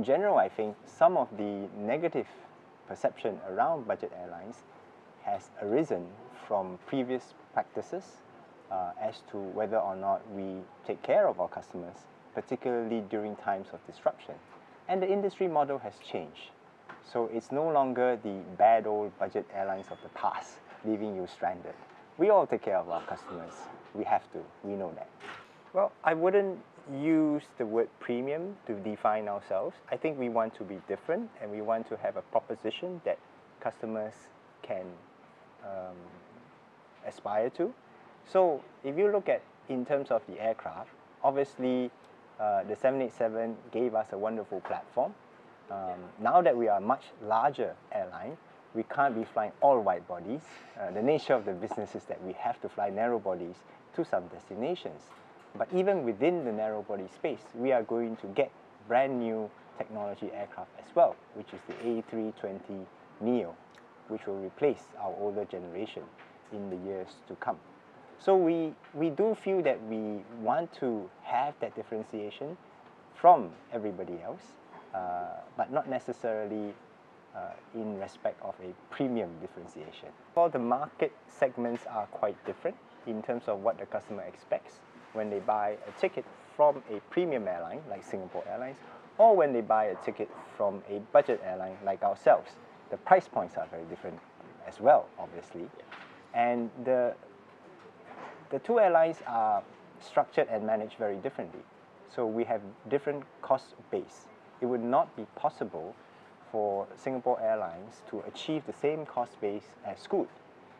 in general, I think some of the negative perception around budget airlines has arisen from previous practices as to whether or not we take care of our customers, particularly during times of disruption. And the industry model has changed. So it's no longer the bad old budget airlines of the past, leaving you stranded. We all take care of our customers. We have to. We know that. Well, I wouldn't use the word premium to define ourselves. I think we want to be different, and we want to have a proposition that customers can aspire to. So if you look at in terms of the aircraft, obviously the 787 gave us a wonderful platform. Now that we are a much larger airline, we can't be flying all wide bodies. The nature of the business is that we have to fly narrow bodies to some destinations. But even within the narrow body space, we are going to get brand new technology aircraft as well, which is the A320neo, which will replace our older generation in the years to come. So we do feel that we want to have that differentiation from everybody else, but not necessarily in respect of a premium differentiation. All the market segments are quite different in terms of what the customer expects when they buy a ticket from a premium airline like Singapore Airlines, or when they buy a ticket from a budget airline like ourselves. The price points are very different as well, obviously. And the two airlines are structured and managed very differently. So we have different cost base. It would not be possible for Singapore Airlines to achieve the same cost base as Scoot,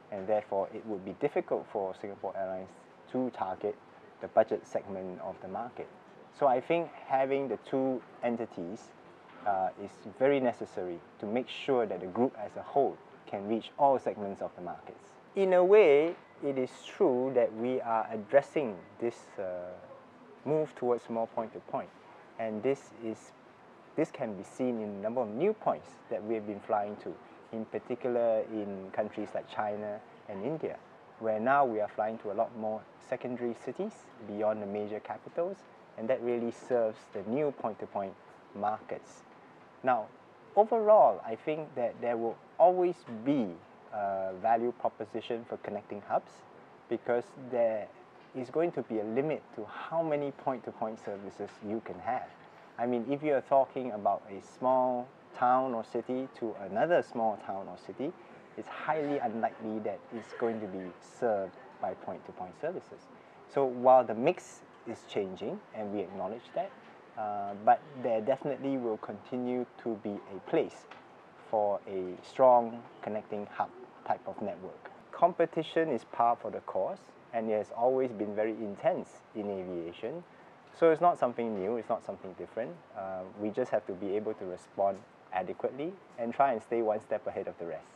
and therefore it would be difficult for Singapore Airlines to target the budget segment of the market. So I think having the two entities is very necessary to make sure that the group as a whole can reach all segments of the markets. In a way, it is true that we are addressing this move towards more point-to-point, and this can be seen in a number of new points that we have been flying to, in particular in countries like China and India, where now we are flying to a lot more secondary cities beyond the major capitals, and that really serves the new point-to-point markets. Now, overall, I think that there will always be a value proposition for connecting hubs, because there is going to be a limit to how many point-to-point services you can have. I mean, if you are talking about a small town or city to another small town or city, it's highly unlikely that it's going to be served by point-to-point services. So while the mix is changing, and we acknowledge that, but there definitely will continue to be a place for a strong connecting hub type of network. Competition is par for the course, and it has always been very intense in aviation. So it's not something new, it's not something different. We just have to be able to respond adequately and try and stay one step ahead of the rest.